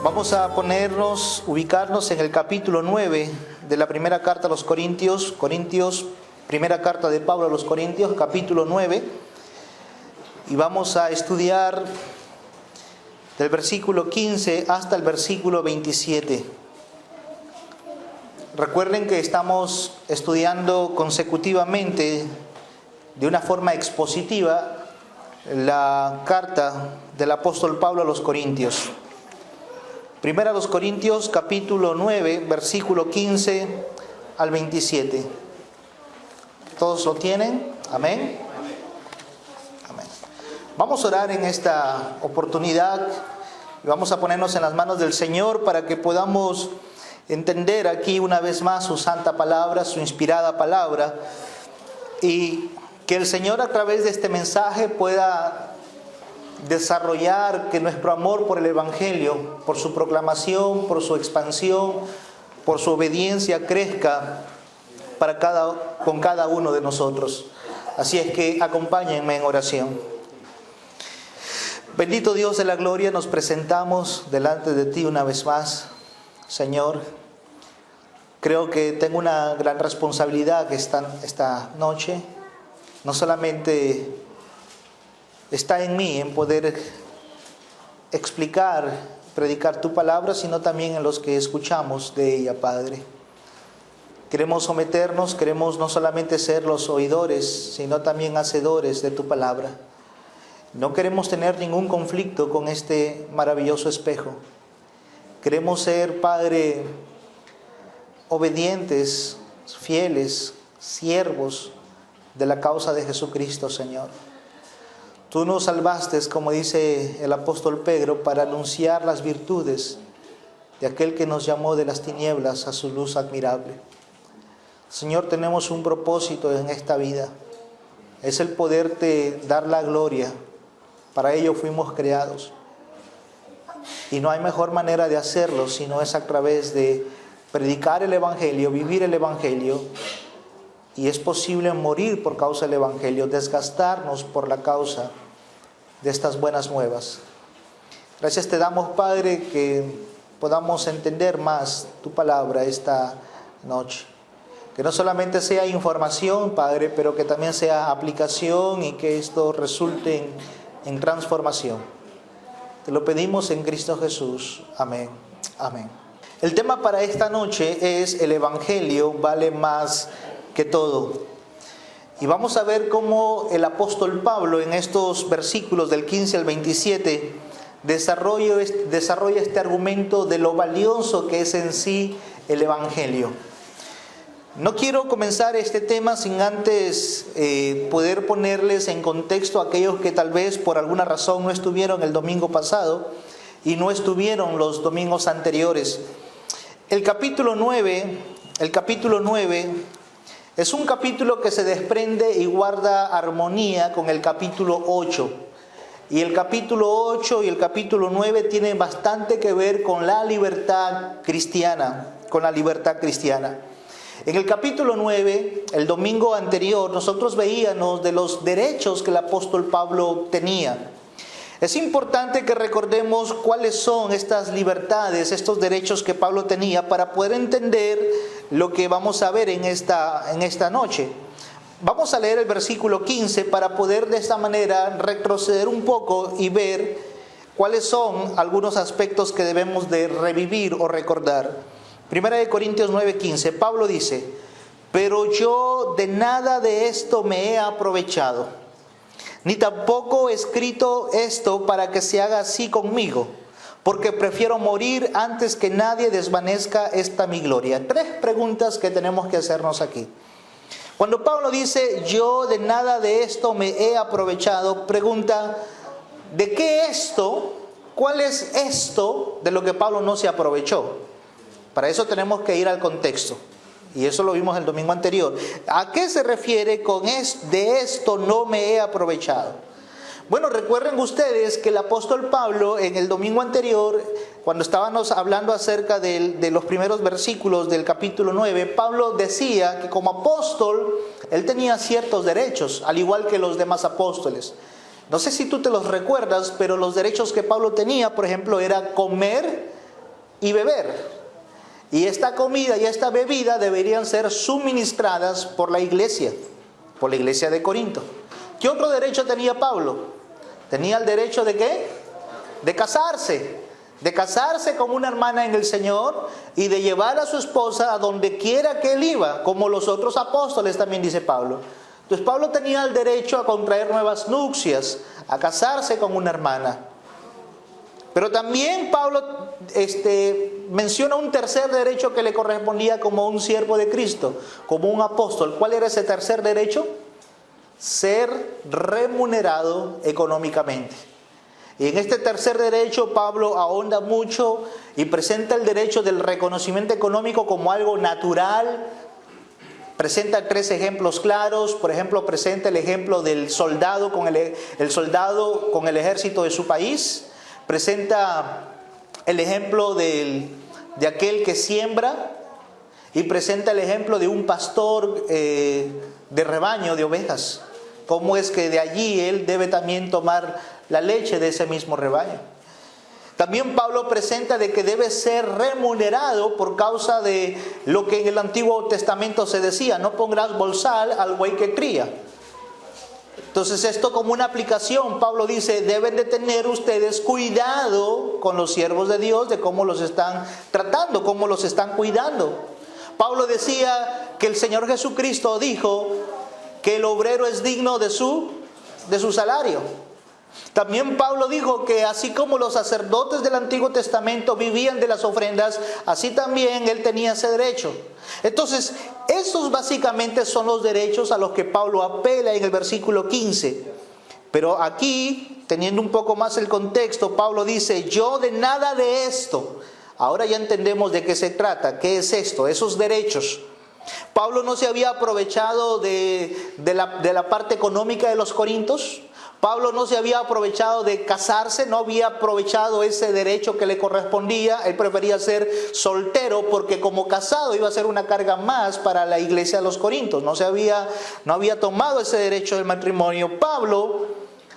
Vamos a ubicarnos en el capítulo 9 de la primera carta a los Corintios, primera carta de Pablo a los Corintios, capítulo 9, y vamos a estudiar del versículo 15 hasta el versículo 27. Recuerden que estamos estudiando consecutivamente, de una forma expositiva, la carta del apóstol Pablo a los Corintios. Primera a los Corintios, capítulo 9, versículo 15 al 27. ¿Todos lo tienen? Amén. Amén. Vamos a orar en esta oportunidad y vamos a ponernos en las manos del Señor para que podamos entender aquí una vez más su santa palabra, su inspirada palabra, y que el Señor a través de este mensaje pueda desarrollar que nuestro amor por el Evangelio, por su proclamación, por su expansión, por su obediencia crezca con cada uno de nosotros. Así es que acompáñenme en oración. Bendito Dios de la gloria, nos presentamos delante de ti una vez más, Señor. Creo que tengo una gran responsabilidad esta noche. No solamente está en mí en poder explicar, predicar tu palabra, sino también en los que escuchamos de ella, Padre. Queremos someternos, queremos no solamente ser los oidores, sino también hacedores de tu palabra. No queremos tener ningún conflicto con este maravilloso espejo. Queremos ser, Padre, obedientes, fieles, siervos de la causa de Jesucristo, Señor. Tú nos salvaste, como dice el apóstol Pedro, para anunciar las virtudes de aquel que nos llamó de las tinieblas a su luz admirable. Señor, tenemos un propósito en esta vida. Es el poderte dar la gloria. Para ello fuimos creados. Y no hay mejor manera de hacerlo sino es a través de predicar el Evangelio, vivir el Evangelio. Y es posible morir por causa del Evangelio, desgastarnos por la causa de estas buenas nuevas. Gracias te damos, Padre, que podamos entender más tu palabra esta noche. Que no solamente sea información, Padre, pero que también sea aplicación y que esto resulte en transformación. Te lo pedimos en Cristo Jesús. Amén. Amén. El tema para esta noche es: el Evangelio vale más que todo. Y vamos a ver cómo el apóstol Pablo en estos versículos del 15 al 27 desarrolla este argumento de lo valioso que es en sí el Evangelio. No quiero comenzar este tema sin antes poder ponerles en contexto a aquellos que tal vez por alguna razón no estuvieron el domingo pasado y no estuvieron los domingos anteriores. El capítulo 9 es un capítulo que se desprende y guarda armonía con el capítulo 8. Y el capítulo 8 y el capítulo 9 tienen bastante que ver con la libertad cristiana, En el capítulo 9, el domingo anterior, nosotros veíamos de los derechos que el apóstol Pablo tenía. Es importante que recordemos cuáles son estas libertades, estos derechos que Pablo tenía para poder entender lo que vamos a ver en esta noche. Vamos a leer el versículo 15 para poder de esta manera retroceder un poco y ver cuáles son algunos aspectos que debemos de revivir o recordar. Primera de Corintios 9:15, Pablo dice: pero yo de nada de esto me he aprovechado, ni tampoco he escrito esto para que se haga así conmigo, porque prefiero morir antes que nadie desvanezca esta mi gloria. 3 preguntas que tenemos que hacernos aquí. Cuando Pablo dice, yo de nada de esto me he aprovechado, pregunta, ¿de qué esto? ¿Cuál es esto de lo que Pablo no se aprovechó? Para eso tenemos que ir al contexto. Y eso lo vimos el domingo anterior. ¿A qué se refiere con de esto no me he aprovechado? Bueno, recuerden ustedes que el apóstol Pablo en el domingo anterior, cuando estábamos hablando acerca de los primeros versículos del capítulo 9, Pablo decía que como apóstol él tenía ciertos derechos, al igual que los demás apóstoles. No sé si tú te los recuerdas, pero los derechos que Pablo tenía, por ejemplo, era comer y beber. Y esta comida y esta bebida deberían ser suministradas por la iglesia de Corinto. ¿Qué otro derecho tenía Pablo? Tenía el derecho ¿de qué? De casarse con una hermana en el Señor y de llevar a su esposa a donde quiera que él iba, como los otros apóstoles también dice Pablo. Entonces Pablo tenía el derecho a contraer nuevas nupcias, a casarse con una hermana. Pero también Pablo menciona un tercer derecho que le correspondía como un siervo de Cristo, como un apóstol. ¿Cuál era ese tercer derecho? Ser remunerado económicamente. Y en este tercer derecho Pablo ahonda mucho y presenta el derecho del reconocimiento económico como algo natural. Presenta 3 ejemplos claros. Por ejemplo, presenta el ejemplo del soldado con el ejército de su país. Presenta el ejemplo de aquel que siembra. Y presenta el ejemplo de un pastor de rebaño de ovejas. Cómo es que de allí él debe también tomar la leche de ese mismo rebaño. También Pablo presenta de que debe ser remunerado por causa de lo que en el Antiguo Testamento se decía: no pondrás bozal al buey que cría. Entonces esto como una aplicación, Pablo dice, deben de tener ustedes cuidado con los siervos de Dios, de cómo los están tratando, cómo los están cuidando. Pablo decía que el Señor Jesucristo dijo que el obrero es digno de su salario. También Pablo dijo que así como los sacerdotes del Antiguo Testamento vivían de las ofrendas, así también él tenía ese derecho. Entonces, estos básicamente son los derechos a los que Pablo apela en el versículo 15. Pero aquí, teniendo un poco más el contexto, Pablo dice, yo de nada de esto. Ahora ya entendemos de qué se trata, qué es esto, esos derechos. Pablo no se había aprovechado de la parte económica de los corintios. Pablo no se había aprovechado de casarse, no había aprovechado ese derecho que le correspondía. Él prefería ser soltero porque como casado iba a ser una carga más para la iglesia de los Corintios. No había tomado ese derecho del matrimonio. Pablo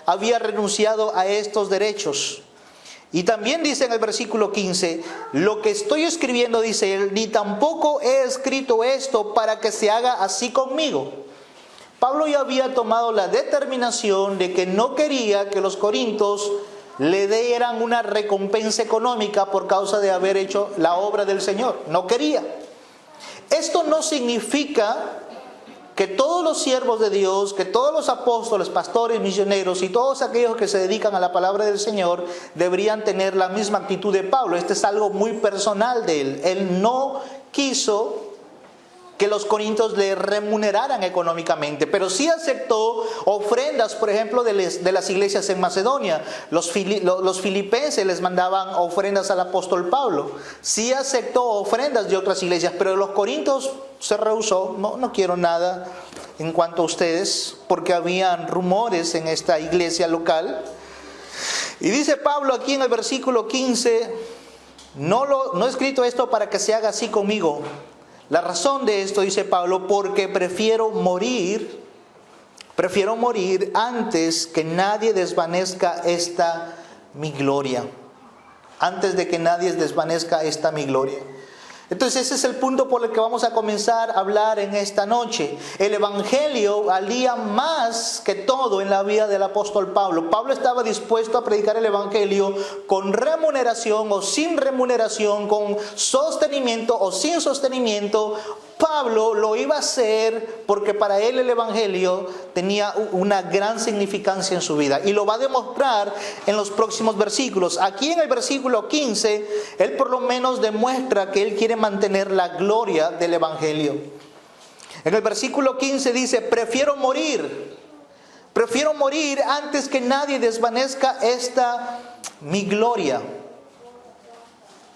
había renunciado a estos derechos. Y también dice en el versículo 15, lo que estoy escribiendo, dice él, ni tampoco he escrito esto para que se haga así conmigo. Pablo ya había tomado la determinación de que no quería que los corintios le dieran una recompensa económica por causa de haber hecho la obra del Señor. No quería. Esto no significa que todos los siervos de Dios, que todos los apóstoles, pastores, misioneros y todos aquellos que se dedican a la palabra del Señor deberían tener la misma actitud de Pablo. Este es algo muy personal de él. Él no quiso que los corintios le remuneraran económicamente, pero sí aceptó ofrendas, por ejemplo, de las iglesias en Macedonia. Los filipenses les mandaban ofrendas al apóstol Pablo. Sí aceptó ofrendas de otras iglesias, pero los corintios se rehusó. No quiero nada en cuanto a ustedes, porque habían rumores en esta iglesia local. Y dice Pablo aquí en el versículo 15, no he escrito esto para que se haga así conmigo. La razón de esto, dice Pablo, porque prefiero morir antes que nadie desvanezca mi gloria. Antes de que nadie desvanezca mi gloria. Entonces ese es el punto por el que vamos a comenzar a hablar en esta noche. El evangelio valía más que todo en la vida del apóstol Pablo. Pablo estaba dispuesto a predicar el evangelio con remuneración o sin remuneración, con sostenimiento o sin sostenimiento. Pablo lo iba a hacer porque para él el evangelio tenía una gran significancia en su vida. Y lo va a demostrar en los próximos versículos. Aquí en el versículo 15, él por lo menos demuestra que él quiere mantener la gloria del evangelio. En el versículo 15 dice, prefiero morir antes que nadie desvanezca mi gloria.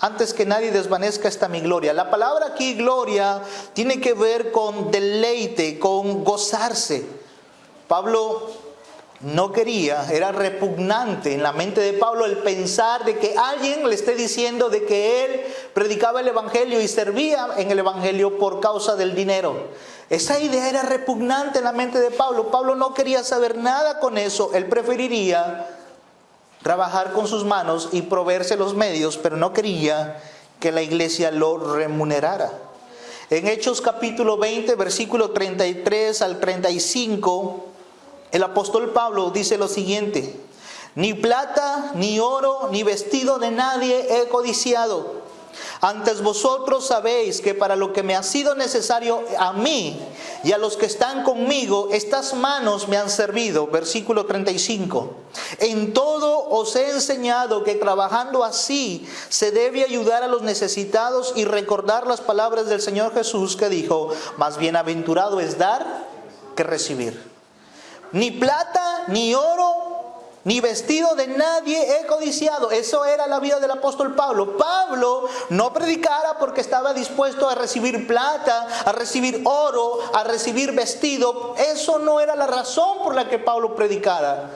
Antes que nadie desvanezca mi gloria. La palabra aquí, gloria, tiene que ver con deleite, con gozarse. Pablo no quería, era repugnante en la mente de Pablo el pensar de que alguien le esté diciendo de que él predicaba el evangelio y servía en el evangelio por causa del dinero. Esa idea era repugnante en la mente de Pablo. Pablo no quería saber nada con eso. Él preferiría trabajar con sus manos y proveerse los medios, pero no quería que la iglesia lo remunerara. En Hechos capítulo 20, versículo 33 al 35, el apóstol Pablo dice lo siguiente: ni plata, ni oro, ni vestido de nadie he codiciado. Antes vosotros sabéis que para lo que me ha sido necesario a mí y a los que están conmigo, estas manos me han servido. Versículo 35. En todo os he enseñado que trabajando así se debe ayudar a los necesitados y recordar las palabras del Señor Jesús que dijo: más bienaventurado es dar que recibir. Ni plata, ni oro, ni vestido de nadie he codiciado. Eso era la vida del apóstol Pablo. Pablo no predicara porque estaba dispuesto a recibir plata, a recibir oro, a recibir vestido. Eso no era la razón por la que Pablo predicara.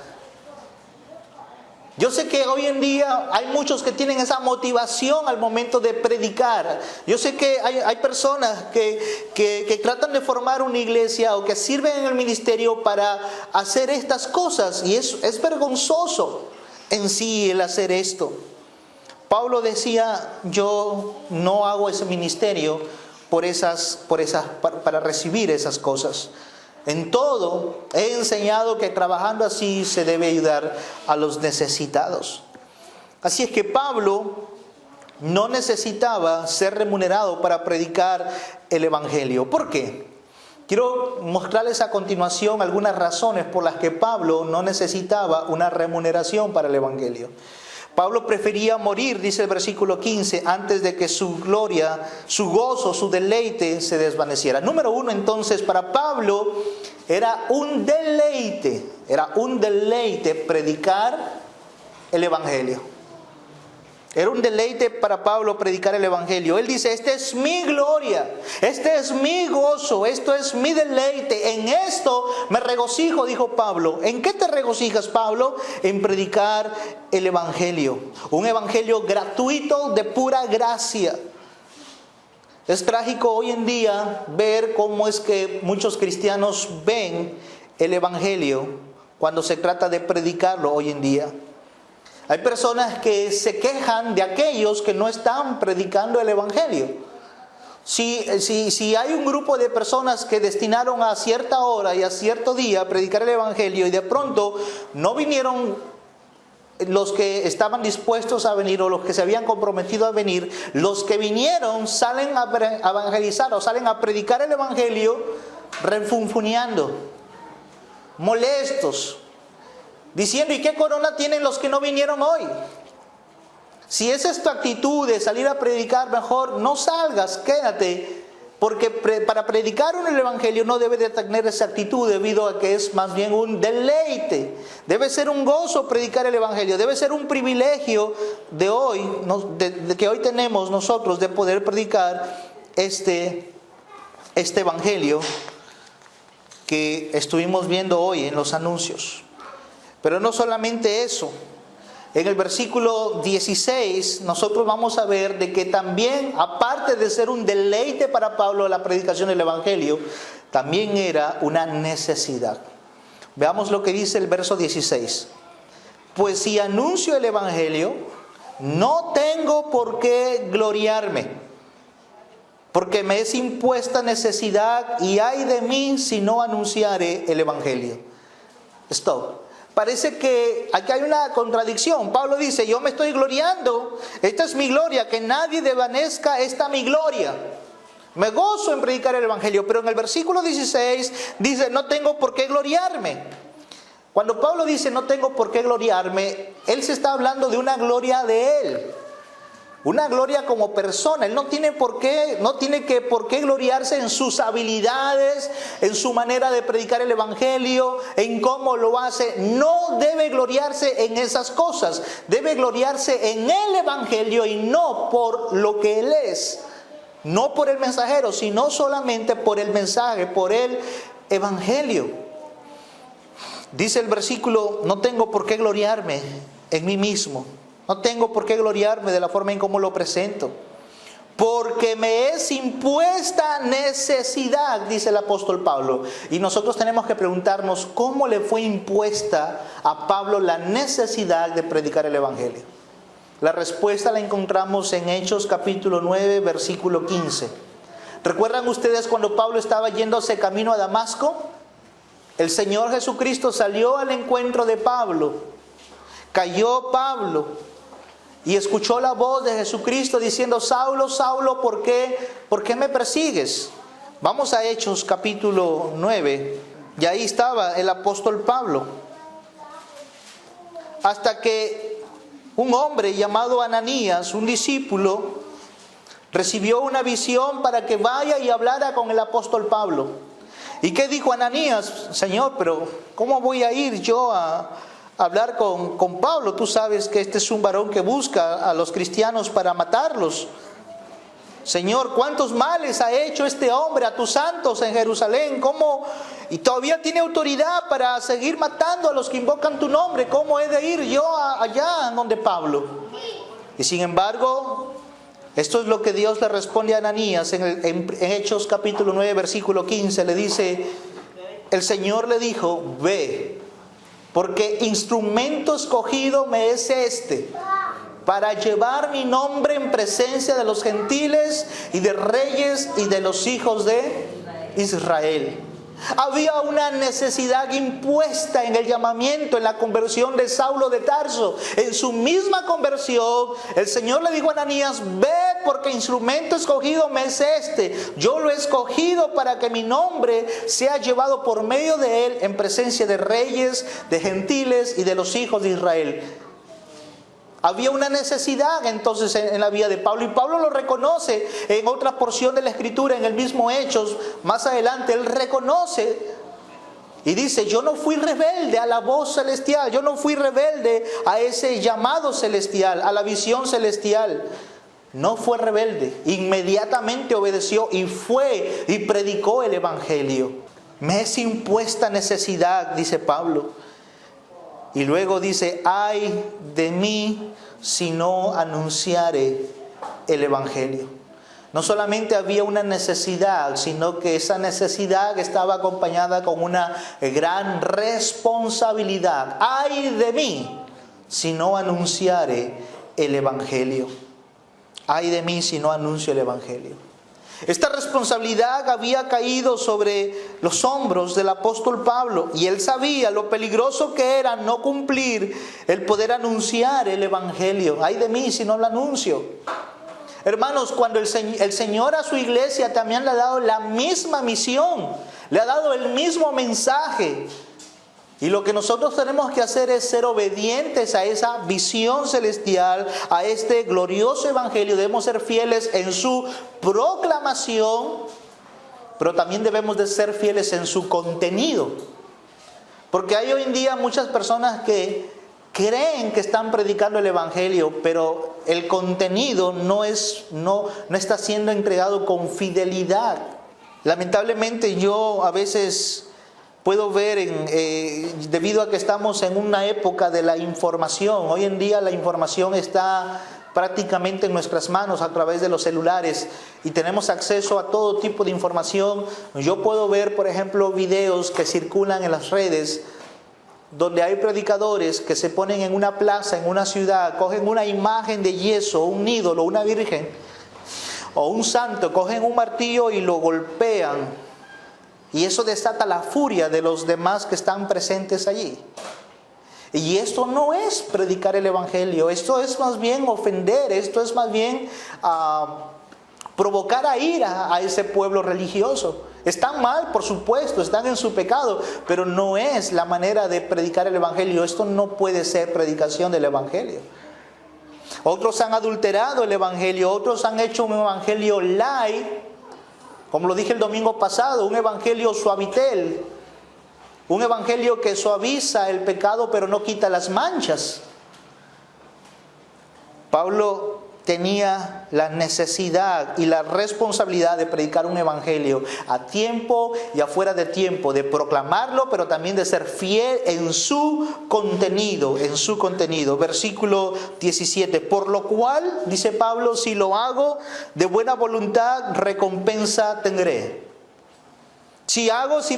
Yo sé que hoy en día hay muchos que tienen esa motivación al momento de predicar. Yo sé que hay personas que tratan de formar una iglesia o que sirven en el ministerio para hacer estas cosas. Y es vergonzoso en sí el hacer esto. Pablo decía: yo no hago ese ministerio para recibir esas cosas. En todo he enseñado que trabajando así se debe ayudar a los necesitados. Así es que Pablo no necesitaba ser remunerado para predicar el evangelio. ¿Por qué? Quiero mostrarles a continuación algunas razones por las que Pablo no necesitaba una remuneración para el evangelio. Pablo prefería morir, dice el versículo 15, antes de que su gloria, su gozo, su deleite se desvaneciera. Número uno, entonces, para Pablo era un deleite predicar el evangelio. Era un deleite para Pablo predicar el evangelio. Él dice: esta es mi gloria, este es mi gozo, esto es mi deleite. En esto me regocijo, dijo Pablo. ¿En qué te regocijas, Pablo? En predicar el evangelio. Un evangelio gratuito, de pura gracia. Es trágico hoy en día ver cómo es que muchos cristianos ven el evangelio cuando se trata de predicarlo hoy en día. Hay personas que se quejan de aquellos que no están predicando el evangelio. Si hay un grupo de personas que destinaron a cierta hora y a cierto día a predicar el evangelio y de pronto no vinieron los que estaban dispuestos a venir o los que se habían comprometido a venir, los que vinieron salen a evangelizar o salen a predicar el evangelio refunfuneando, molestos, diciendo: ¿y qué corona tienen los que no vinieron hoy? Si esa es tu actitud de salir a predicar, mejor no salgas, quédate. Porque para predicar el evangelio no debe de tener esa actitud, debido a que es más bien un deleite. Debe ser un gozo predicar el evangelio. Debe ser un privilegio de hoy, de que hoy tenemos nosotros, de poder predicar este evangelio que estuvimos viendo hoy en los anuncios. Pero no solamente eso. En el versículo 16 nosotros vamos a ver de que también, aparte de ser un deleite para Pablo la predicación del evangelio, también era una necesidad. Veamos lo que dice el verso 16. Pues si anuncio el evangelio, no tengo por qué gloriarme, porque me es impuesta necesidad, y ay de mí si no anunciare el evangelio. Stop. Parece que aquí hay una contradicción. Pablo dice: yo me estoy gloriando, esta es mi gloria, que nadie desvanezca esta mi gloria. Me gozo en predicar el evangelio. Pero en el versículo 16 dice: no tengo por qué gloriarme. Cuando Pablo dice no tengo por qué gloriarme, él se está hablando de una gloria de él. Una gloria como persona. Él no tiene por qué gloriarse en sus habilidades, en su manera de predicar el evangelio, en cómo lo hace. No debe gloriarse en esas cosas. Debe gloriarse en el evangelio y no por lo que él es. No por el mensajero, sino solamente por el mensaje, por el evangelio. Dice el versículo: no tengo por qué gloriarme en mí mismo. No tengo por qué gloriarme de la forma en cómo lo presento, porque me es impuesta necesidad, dice el apóstol Pablo. Y nosotros tenemos que preguntarnos: ¿cómo le fue impuesta a Pablo la necesidad de predicar el evangelio? La respuesta la encontramos en Hechos capítulo 9, versículo 15. ¿Recuerdan ustedes cuando Pablo estaba yéndose camino a Damasco? El Señor Jesucristo salió al encuentro de Pablo. Cayó Pablo y escuchó la voz de Jesucristo diciendo: Saulo, Saulo, ¿por qué me persigues? Vamos a Hechos capítulo 9. Y ahí estaba el apóstol Pablo. Hasta que un hombre llamado Ananías, un discípulo, recibió una visión para que vaya y hablara con el apóstol Pablo. ¿Y qué dijo Ananías? Señor, pero ¿cómo voy a ir yo a hablar con Pablo? Tú sabes que este es un varón que busca a los cristianos para matarlos. Señor, ¿cuántos males ha hecho este hombre a tus santos en Jerusalén? ¿Cómo? Y todavía tiene autoridad para seguir matando a los que invocan tu nombre. ¿Cómo he de ir yo allá donde Pablo? Y sin embargo, esto es lo que Dios le responde a Ananías en Hechos capítulo 9, versículo 15. Le dice, el Señor le dijo: ve, porque instrumento escogido me es este, para llevar mi nombre en presencia de los gentiles y de reyes y de los hijos de Israel. Había una necesidad impuesta en el llamamiento, en la conversión de Saulo de Tarso. En su misma conversión, el Señor le dijo a Ananías: ve, porque instrumento escogido me es este. Yo lo he escogido para que mi nombre sea llevado por medio de él en presencia de reyes, de gentiles y de los hijos de Israel. Había una necesidad entonces en la vida de Pablo, y Pablo lo reconoce en otra porción de la Escritura, en el mismo Hechos. Más adelante él reconoce y dice: yo no fui rebelde a la voz celestial, yo no fui rebelde a ese llamado celestial, a la visión celestial. No fue rebelde, inmediatamente obedeció y fue y predicó el Evangelio. Me es impuesta necesidad, dice Pablo. Y luego dice: ay de mí si no anunciare el Evangelio. No solamente había una necesidad, sino que esa necesidad estaba acompañada con una gran responsabilidad. Ay de mí si no anunciare el Evangelio. Ay de mí si no anuncio el Evangelio. Esta responsabilidad había caído sobre los hombros del apóstol Pablo, y él sabía lo peligroso que era no cumplir el poder anunciar el Evangelio. Ay de mí si no lo anuncio. Hermanos, cuando el Señor a su iglesia también le ha dado la misma misión, le ha dado el mismo mensaje. Y lo que nosotros tenemos que hacer es ser obedientes a esa visión celestial, a este glorioso Evangelio. Debemos ser fieles en su proclamación, pero también debemos de ser fieles en su contenido. Porque hay hoy en día muchas personas que creen que están predicando el Evangelio, pero el contenido no está siendo entregado con fidelidad. Lamentablemente yo a veces puedo ver, debido a que estamos en una época de la información, hoy en día la información está prácticamente en nuestras manos a través de los celulares y tenemos acceso a todo tipo de información. Yo puedo ver, por ejemplo, videos que circulan en las redes donde hay predicadores que se ponen en una plaza, en una ciudad, cogen una imagen de yeso, un ídolo, una virgen o un santo, cogen un martillo y lo golpean. Y eso desata la furia de los demás que están presentes allí. Y esto no es predicar el Evangelio, esto es más bien ofender, esto es más bien provocar a ira a ese pueblo religioso. Están mal, por supuesto, están en su pecado, pero no es la manera de predicar el Evangelio. Esto no puede ser predicación del Evangelio. Otros han adulterado el Evangelio, otros han hecho un Evangelio light, como lo dije el domingo pasado, un evangelio suavitel, un evangelio que suaviza el pecado pero no quita las manchas. Pablo tenía la necesidad y la responsabilidad de predicar un evangelio a tiempo y afuera de tiempo, de proclamarlo, pero también de ser fiel en su contenido, Versículo 17, por lo cual, dice Pablo, si lo hago de buena voluntad, recompensa tendré. Si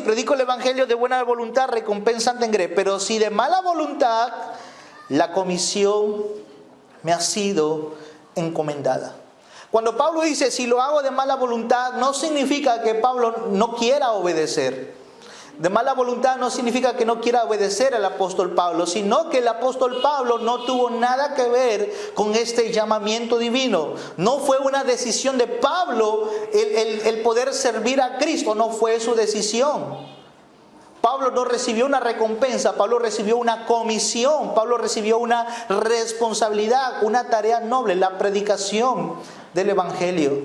predico el evangelio de buena voluntad, recompensa tendré. Pero si de mala voluntad, la comisión me ha sido encomendada. Cuando Pablo dice, si lo hago de mala voluntad, no significa que Pablo no quiera obedecer. De mala voluntad no significa que no quiera obedecer al apóstol Pablo, sino que el apóstol Pablo no tuvo nada que ver con este llamamiento divino. No fue una decisión de Pablo el poder servir a Cristo, no fue su decisión. Pablo no recibió una recompensa, Pablo recibió una comisión, Pablo recibió una responsabilidad, una tarea noble, la predicación del Evangelio.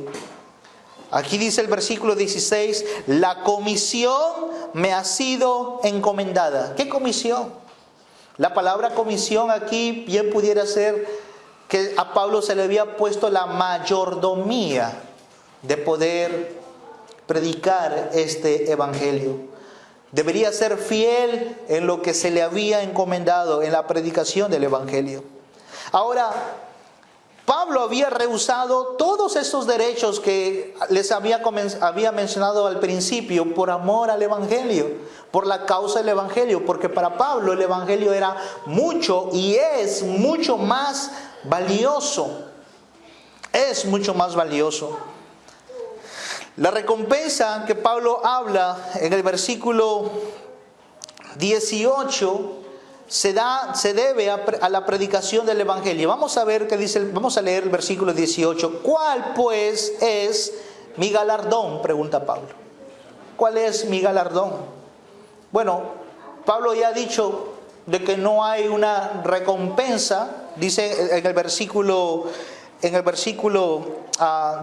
Aquí dice el versículo 16, la comisión me ha sido encomendada. ¿Qué comisión? La palabra comisión aquí bien pudiera ser que a Pablo se le había puesto la mayordomía de poder predicar este Evangelio. Debería ser fiel en lo que se le había encomendado en la predicación del Evangelio. Ahora, Pablo había rehusado todos esos derechos que les había mencionado al principio por amor al Evangelio, por la causa del Evangelio, porque para Pablo el Evangelio era mucho y es mucho más valioso. Es mucho más valioso. La recompensa que Pablo habla en el versículo 18 se debe a la predicación del Evangelio. Vamos a ver qué dice, vamos a leer el versículo 18. ¿Cuál pues es mi galardón?, pregunta Pablo. ¿Cuál es mi galardón? Bueno, Pablo ya ha dicho de que no hay una recompensa. Dice en el versículo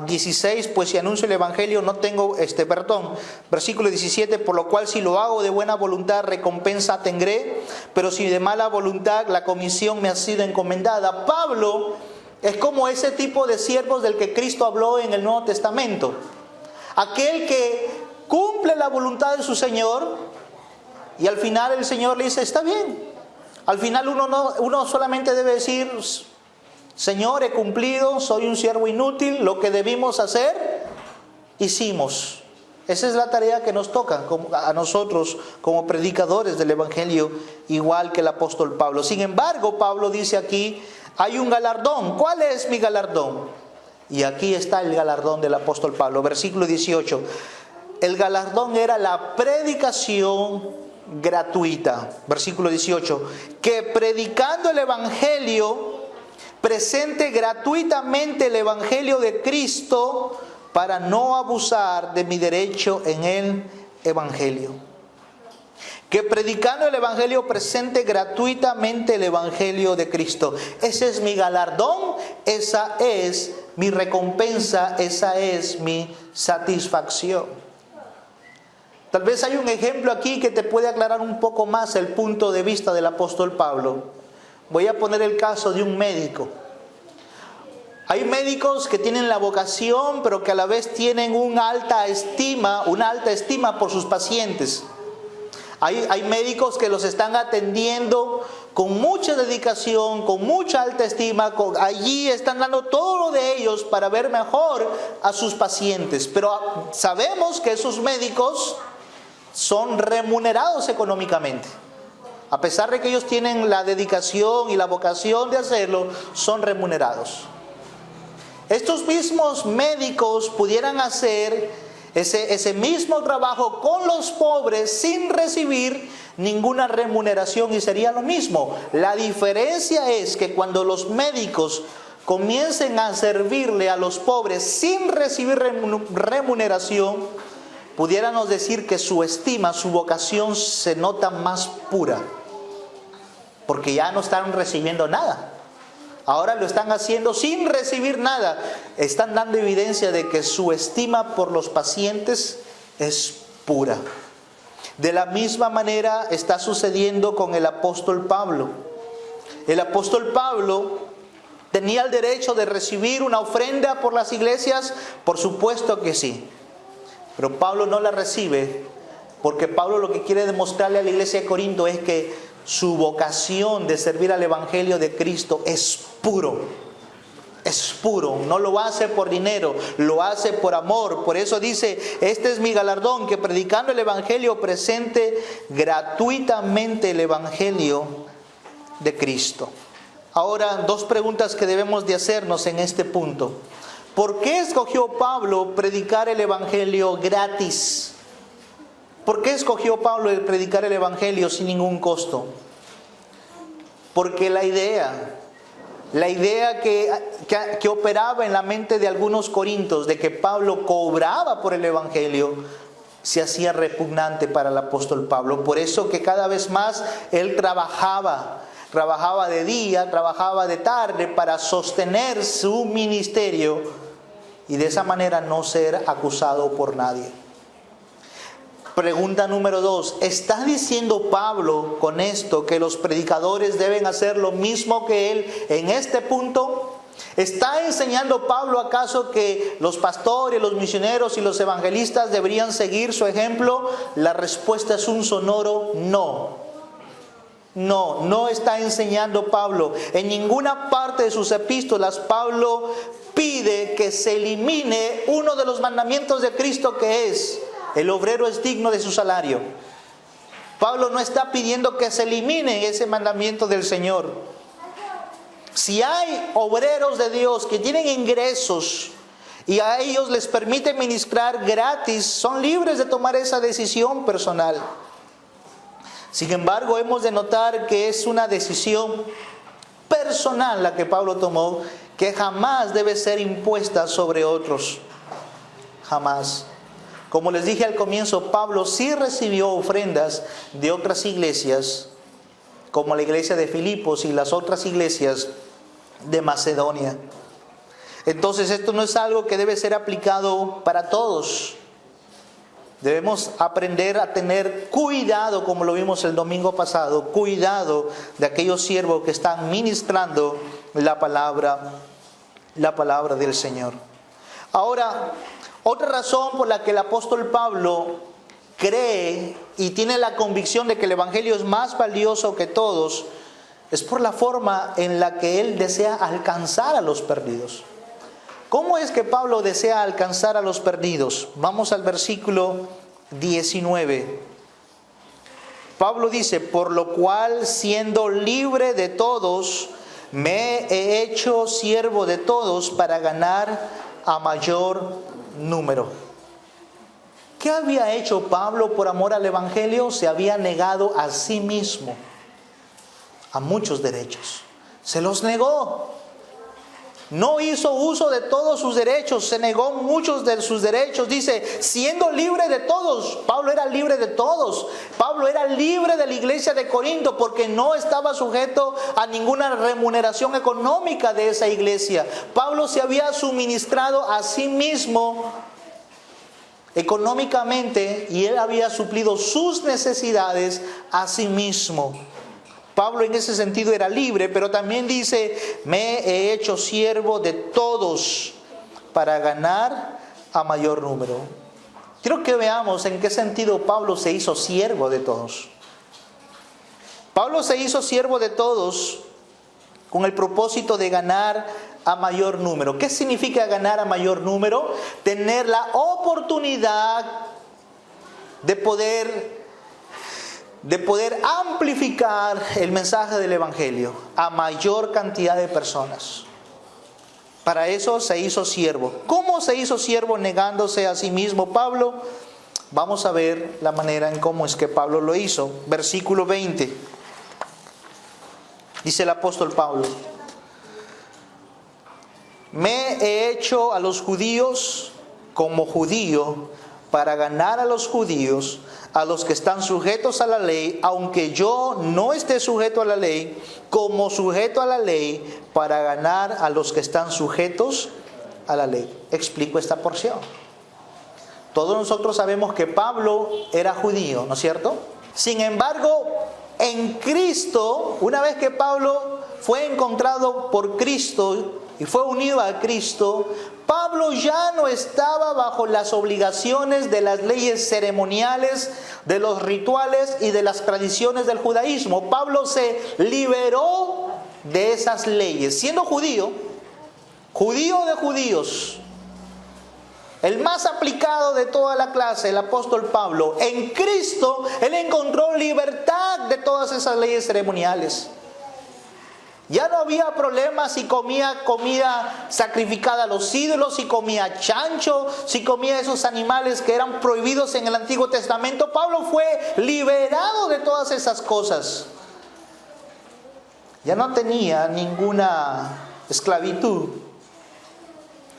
16, pues si anuncio el Evangelio no tengo, versículo 17, por lo cual si lo hago de buena voluntad recompensa tendré, pero si de mala voluntad la comisión me ha sido encomendada. Pablo es como ese tipo de siervos del que Cristo habló en el Nuevo Testamento. Aquel que cumple la voluntad de su Señor y al final el Señor le dice, está bien. Al final uno solamente debe decir, Señor, he cumplido, soy un siervo inútil, lo que debimos hacer, hicimos. Esa es la tarea que nos toca a nosotros como predicadores del Evangelio, igual que el apóstol Pablo. Sin embargo, Pablo dice aquí, hay un galardón. ¿Cuál es mi galardón? Y aquí está el galardón del apóstol Pablo. Versículo 18. El galardón era la predicación gratuita. Versículo 18. Que predicando el Evangelio, presente gratuitamente el Evangelio de Cristo para no abusar de mi derecho en el Evangelio. Que predicando el Evangelio presente gratuitamente el Evangelio de Cristo. Ese es mi galardón, esa es mi recompensa, esa es mi satisfacción. Tal vez hay un ejemplo aquí que te puede aclarar un poco más el punto de vista del apóstol Pablo. Voy a poner el caso de un médico. Hay médicos que tienen la vocación, pero que a la vez tienen una alta estima por sus pacientes. Hay médicos que los están atendiendo con mucha dedicación, con mucha alta estima. Allí están dando todo lo de ellos para ver mejor a sus pacientes. Pero sabemos que esos médicos son remunerados económicamente. A pesar de que ellos tienen la dedicación y la vocación de hacerlo, son remunerados. Estos mismos médicos pudieran hacer ese mismo trabajo con los pobres sin recibir ninguna remuneración y sería lo mismo. La diferencia es que cuando los médicos comiencen a servirle a los pobres sin recibir remuneración, pudiéramos decir que su estima, su vocación se nota más pura. Porque ya no están recibiendo nada. Ahora lo están haciendo sin recibir nada. Están dando evidencia de que su estima por los pacientes es pura. De la misma manera está sucediendo con el apóstol Pablo. El apóstol Pablo tenía el derecho de recibir una ofrenda por las iglesias, por supuesto que sí. Pero Pablo no la recibe porque Pablo lo que quiere demostrarle a la iglesia de Corinto es que su vocación de servir al Evangelio de Cristo es puro. Es puro. No lo hace por dinero, lo hace por amor. Por eso dice, este es mi galardón, que predicando el Evangelio presente gratuitamente el Evangelio de Cristo. Ahora, dos preguntas que debemos de hacernos en este punto. ¿Por qué escogió Pablo predicar el Evangelio gratis? ¿Por qué escogió Pablo el predicar el Evangelio sin ningún costo? Porque la idea que operaba en la mente de algunos corintios de que Pablo cobraba por el Evangelio se hacía repugnante para el apóstol Pablo. Por eso que cada vez más él trabajaba de día, trabajaba de tarde para sostener su ministerio y de esa manera no ser acusado por nadie. Pregunta número 2. ¿Está diciendo Pablo con esto que los predicadores deben hacer lo mismo que él en este punto? ¿Está enseñando Pablo acaso que los pastores, los misioneros y los evangelistas deberían seguir su ejemplo? La respuesta es un sonoro no. No está enseñando Pablo. En ninguna parte de sus epístolas Pablo pide que se elimine uno de los mandamientos de Cristo, que es: el obrero es digno de su salario. Pablo no está pidiendo que se elimine ese mandamiento del Señor. Si hay obreros de Dios que tienen ingresos y a ellos les permite ministrar gratis, son libres de tomar esa decisión personal. Sin embargo, hemos de notar que es una decisión personal la que Pablo tomó, que jamás debe ser impuesta sobre otros. Jamás. Como les dije al comienzo, Pablo sí recibió ofrendas de otras iglesias, como la iglesia de Filipos y las otras iglesias de Macedonia. Entonces esto no es algo que debe ser aplicado para todos. Debemos aprender a tener cuidado, como lo vimos el domingo pasado, cuidado de aquellos siervos que están ministrando la palabra del Señor. Ahora, otra razón por la que el apóstol Pablo cree y tiene la convicción de que el Evangelio es más valioso que todos es por la forma en la que él desea alcanzar a los perdidos. ¿Cómo es que Pablo desea alcanzar a los perdidos? Vamos al versículo 19. Pablo dice: por lo cual, siendo libre de todos, me he hecho siervo de todos para ganar a mayor número. ¿Qué había hecho Pablo por amor al Evangelio? Se había negado a sí mismo a muchos derechos. Se los negó. No hizo uso de todos sus derechos, se negó muchos de sus derechos. Dice, siendo libre de todos. Pablo era libre de todos. Pablo era libre de la iglesia de Corinto porque no estaba sujeto a ninguna remuneración económica de esa iglesia. Pablo se había suministrado a sí mismo económicamente y él había suplido sus necesidades a sí mismo. Pablo en ese sentido era libre, pero también dice, me he hecho siervo de todos para ganar a mayor número. Quiero que veamos en qué sentido Pablo se hizo siervo de todos. Pablo se hizo siervo de todos con el propósito de ganar a mayor número. ¿Qué significa ganar a mayor número? Tener la oportunidad de poder amplificar el mensaje del Evangelio a mayor cantidad de personas. Para eso se hizo siervo. ¿Cómo se hizo siervo negándose a sí mismo Pablo? Vamos a ver la manera en cómo es que Pablo lo hizo. Versículo 20. Dice el apóstol Pablo: me he hecho a los judíos como judío para ganar a los judíos, a los que están sujetos a la ley, aunque yo no esté sujeto a la ley, como sujeto a la ley, para ganar a los que están sujetos a la ley. Explico esta porción. Todos nosotros sabemos que Pablo era judío, ¿no es cierto? Sin embargo, en Cristo, una vez que Pablo fue encontrado por Cristo y fue unido a Cristo, Pablo ya no estaba bajo las obligaciones de las leyes ceremoniales, de los rituales y de las tradiciones del judaísmo. Pablo se liberó de esas leyes. Siendo judío de judíos, el más aplicado de toda la clase, el apóstol Pablo, en Cristo, él encontró libertad de todas esas leyes ceremoniales. Ya no había problema si comía comida sacrificada a los ídolos, si comía chancho, si comía esos animales que eran prohibidos en el Antiguo Testamento. Pablo fue liberado de todas esas cosas. Ya no tenía ninguna esclavitud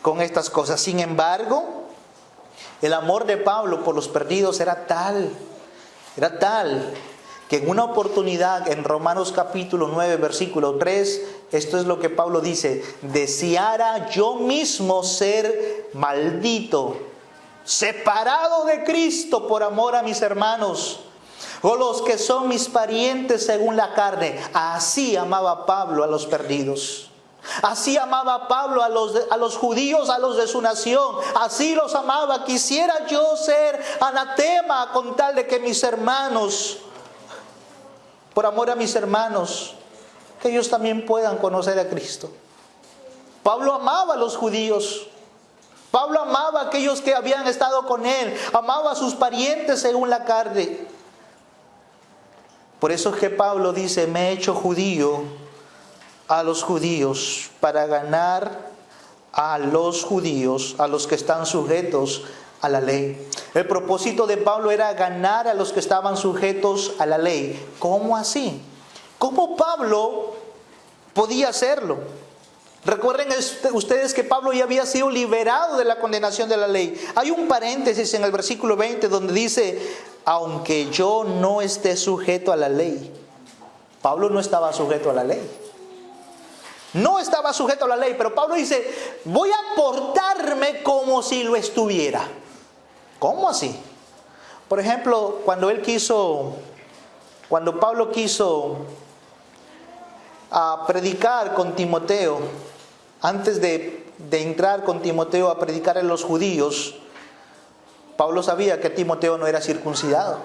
con estas cosas. Sin embargo, el amor de Pablo por los perdidos era tal que en una oportunidad, en Romanos capítulo 9, versículo 3, esto es lo que Pablo dice: deseara yo mismo ser maldito, separado de Cristo por amor a mis hermanos, o los que son mis parientes según la carne. Así amaba Pablo a los perdidos. Así amaba Pablo a los judíos, a los de su nación. Así los amaba. Quisiera yo ser anatema con tal de que mis hermanos, por amor a mis hermanos, que ellos también puedan conocer a Cristo. Pablo amaba a los judíos. Pablo amaba a aquellos que habían estado con él. Amaba a sus parientes según la carne. Por eso es que Pablo dice: me he hecho judío a los judíos para ganar a los judíos, a los que están sujetos a la ley. El propósito de Pablo era ganar a los que estaban sujetos a la ley. ¿Cómo así? ¿Cómo Pablo podía hacerlo? Recuerden ustedes que Pablo ya había sido liberado de la condenación de la ley. Hay un paréntesis en el versículo 20 donde dice: aunque yo no esté sujeto a la ley. Pablo no estaba sujeto a la ley. No estaba sujeto a la ley, pero Pablo dice: voy a portarme como si lo estuviera. ¿Cómo así? Por ejemplo, cuando Pablo quiso predicar con Timoteo, antes de entrar con Timoteo a predicar a los judíos, Pablo sabía que Timoteo no era circuncidado.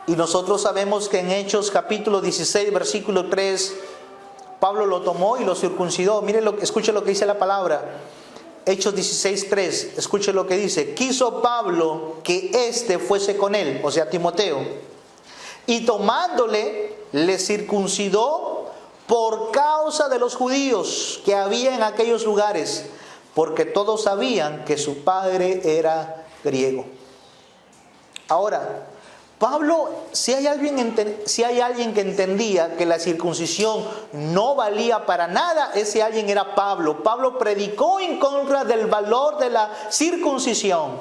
Y nosotros sabemos que en Hechos capítulo 16, versículo 3, Pablo lo tomó y lo circuncidó. Escuche lo que dice la palabra. Hechos 16, 3, escuche lo que dice: quiso Pablo que éste fuese con él, o sea, Timoteo, y tomándole, le circuncidó por causa de los judíos que había en aquellos lugares, porque todos sabían que su padre era griego. Ahora, Pablo, si hay alguien que entendía que la circuncisión no valía para nada, ese alguien era Pablo. Pablo predicó en contra del valor de la circuncisión.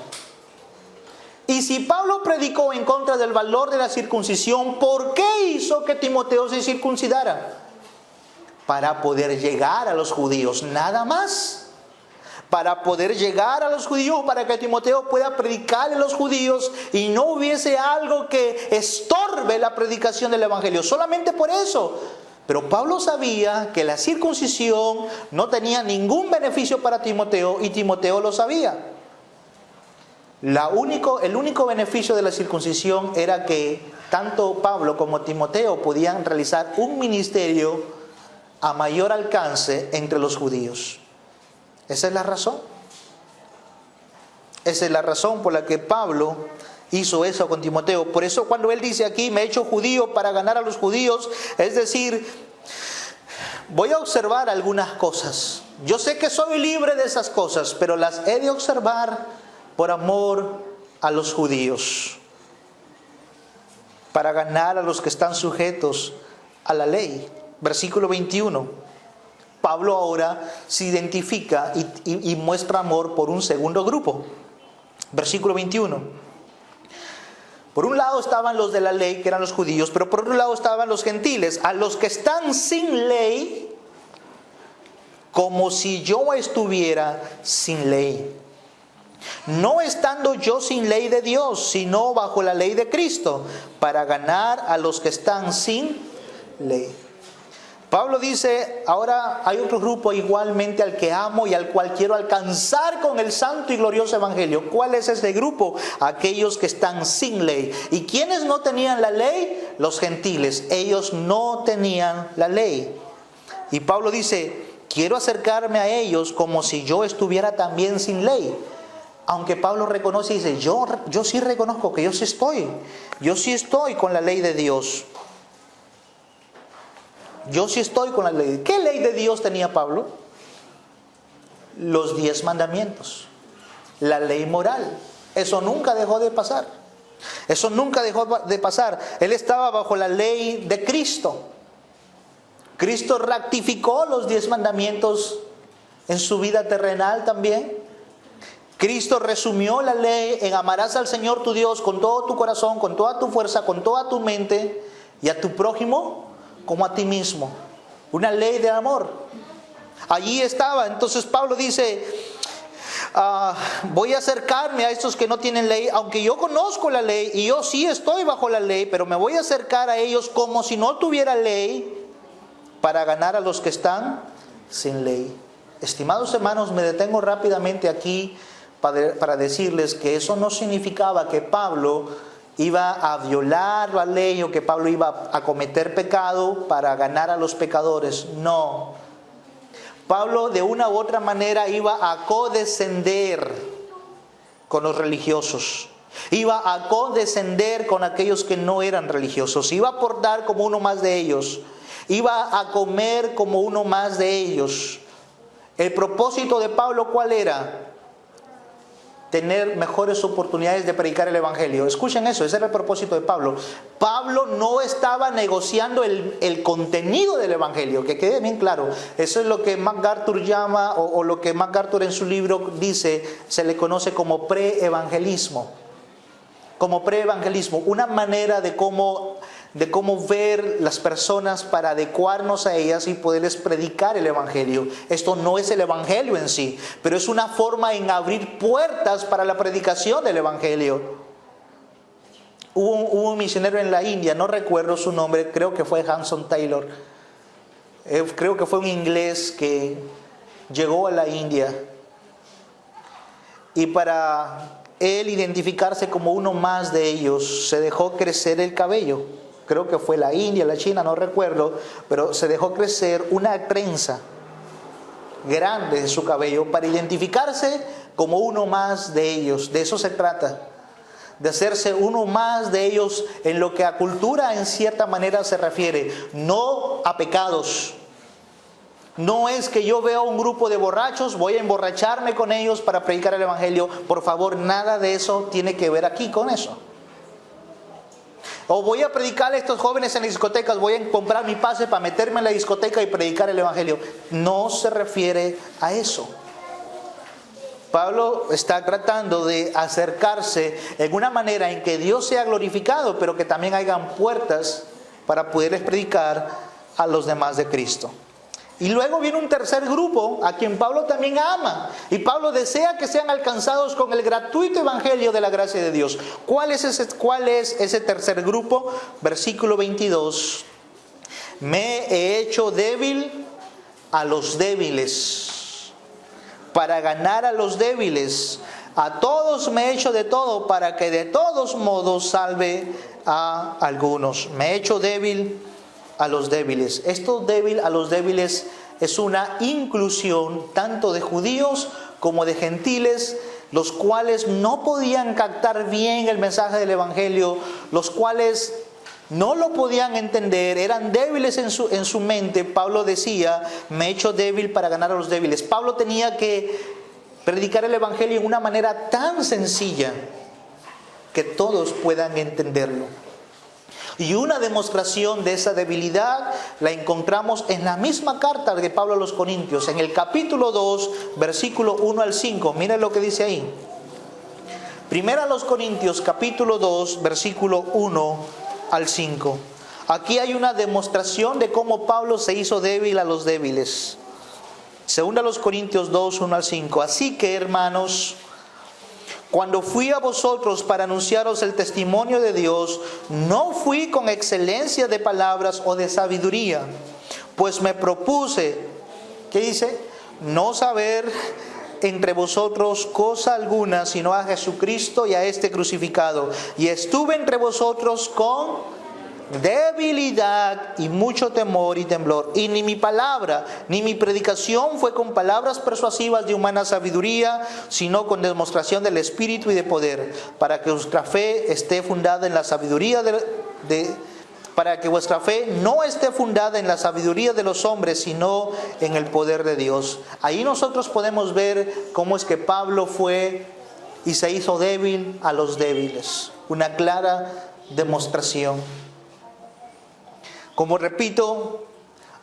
Y si Pablo predicó en contra del valor de la circuncisión, ¿por qué hizo que Timoteo se circuncidara? Para poder llegar a los judíos, nada más. Para poder llegar a los judíos, para que Timoteo pueda predicar a los judíos y no hubiese algo que estorbe la predicación del evangelio. Solamente por eso. Pero Pablo sabía que la circuncisión no tenía ningún beneficio para Timoteo y Timoteo lo sabía. El único beneficio de la circuncisión era que tanto Pablo como Timoteo podían realizar un ministerio a mayor alcance entre los judíos. Esa es la razón. Esa es la razón por la que Pablo hizo eso con Timoteo. Por eso cuando él dice aquí: me he hecho judío para ganar a los judíos, es decir, voy a observar algunas cosas. Yo sé que soy libre de esas cosas, pero las he de observar por amor a los judíos, para ganar a los que están sujetos a la ley. Versículo 21. Pablo ahora se identifica y muestra amor por un segundo grupo. Versículo 21. Por un lado estaban los de la ley, que eran los judíos, pero por otro lado estaban los gentiles, a los que están sin ley, como si yo estuviera sin ley. No estando yo sin ley de Dios, sino bajo la ley de Cristo, para ganar a los que están sin ley. Pablo dice: ahora hay otro grupo igualmente al que amo y al cual quiero alcanzar con el santo y glorioso evangelio. ¿Cuál es ese grupo? Aquellos que están sin ley. ¿Y quiénes no tenían la ley? Los gentiles. Ellos no tenían la ley. Y Pablo dice: quiero acercarme a ellos como si yo estuviera también sin ley. Aunque Pablo reconoce y dice: yo sí reconozco que yo sí estoy con la ley de Dios. Yo sí estoy con la ley. ¿Qué ley de Dios tenía Pablo? Los 10 mandamientos. La ley moral. Eso nunca dejó de pasar. Eso nunca dejó de pasar. Él estaba bajo la ley de Cristo. Cristo ratificó los 10 mandamientos en su vida terrenal también. Cristo resumió la ley en amarás al Señor tu Dios con todo tu corazón, con toda tu fuerza, con toda tu mente, y a tu prójimo como a ti mismo. Una ley de amor. Allí estaba. Entonces Pablo dice, voy a acercarme a estos que no tienen ley, aunque yo conozco la ley y yo sí estoy bajo la ley, pero me voy a acercar a ellos como si no tuviera ley, para ganar a los que están sin ley. Estimados hermanos, me detengo rápidamente aquí para decirles que eso no significaba que Pablo iba a violar la ley o que Pablo iba a cometer pecado para ganar a los pecadores. No. Pablo de una u otra manera iba a condescender con los religiosos. Iba a condescender con aquellos que no eran religiosos. Iba a portar como uno más de ellos. Iba a comer como uno más de ellos. El propósito de Pablo, ¿cuál era? Tener mejores oportunidades de predicar el Evangelio. Escuchen eso, ese era el propósito de Pablo. Pablo no estaba negociando el contenido del Evangelio, que quede bien claro. Eso es lo que MacArthur llama, o lo que MacArthur en su libro dice, se le conoce como preevangelismo. Como preevangelismo, una manera de cómo ver las personas para adecuarnos a ellas y poderles predicar el Evangelio. Esto no es el Evangelio en sí, pero es una forma en abrir puertas para la predicación del Evangelio. Hubo un misionero en la India, no recuerdo su nombre, creo que fue Hudson Taylor. Creo que fue un inglés que llegó a la India y para él identificarse como uno más de ellos, se dejó crecer el cabello. Creo que fue la India, la China, no recuerdo, pero se dejó crecer una trenza grande de su cabello para identificarse como uno más de ellos. De eso se trata, de hacerse uno más de ellos en lo que a cultura en cierta manera se refiere, no a pecados. No es que yo veo un grupo de borrachos, voy a emborracharme con ellos para predicar el Evangelio. Por favor, nada de eso tiene que ver aquí con eso. O voy a predicar a estos jóvenes en las discotecas, voy a comprar mi pase para meterme en la discoteca y predicar el Evangelio. No se refiere a eso. Pablo está tratando de acercarse en una manera en que Dios sea glorificado, pero que también hayan puertas para poderles predicar a los demás de Cristo. Y luego viene un tercer grupo a quien Pablo también ama. Y Pablo desea que sean alcanzados con el gratuito evangelio de la gracia de Dios. ¿Cuál es ese tercer grupo? Versículo 22. Me he hecho débil a los débiles, para ganar a los débiles. A todos me he hecho de todo, para que de todos modos salve a algunos. Me he hecho débil a los débiles. Esto débil a los débiles es una inclusión tanto de judíos como de gentiles, los cuales no podían captar bien el mensaje del Evangelio, los cuales no lo podían entender, eran débiles en su mente. Pablo decía, me he hecho débil para ganar a los débiles. Pablo tenía que predicar el Evangelio en una manera tan sencilla que todos puedan entenderlo. Y una demostración de esa debilidad la encontramos en la misma carta de Pablo a los Corintios, en el capítulo 2, versículo 1 al 5. Miren lo que dice ahí. Primero a los Corintios, capítulo 2, versículo 1 al 5. Aquí hay una demostración de cómo Pablo se hizo débil a los débiles. Segunda a los Corintios 2, 1 al 5. Así que, hermanos, cuando fui a vosotros para anunciaros el testimonio de Dios, no fui con excelencia de palabras o de sabiduría, pues me propuse, ¿qué dice? No saber entre vosotros cosa alguna, sino a Jesucristo y a este crucificado. Y estuve entre vosotros con debilidad y mucho temor y temblor. Y ni mi palabra, ni mi predicación fue con palabras persuasivas de humana sabiduría, sino con demostración del Espíritu y de poder, para que vuestra fe esté fundada en la sabiduría para que vuestra fe no esté fundada en la sabiduría de los hombres, sino en el poder de Dios. Ahí nosotros podemos ver cómo es que Pablo fue y se hizo débil a los débiles. Una clara demostración. Como repito,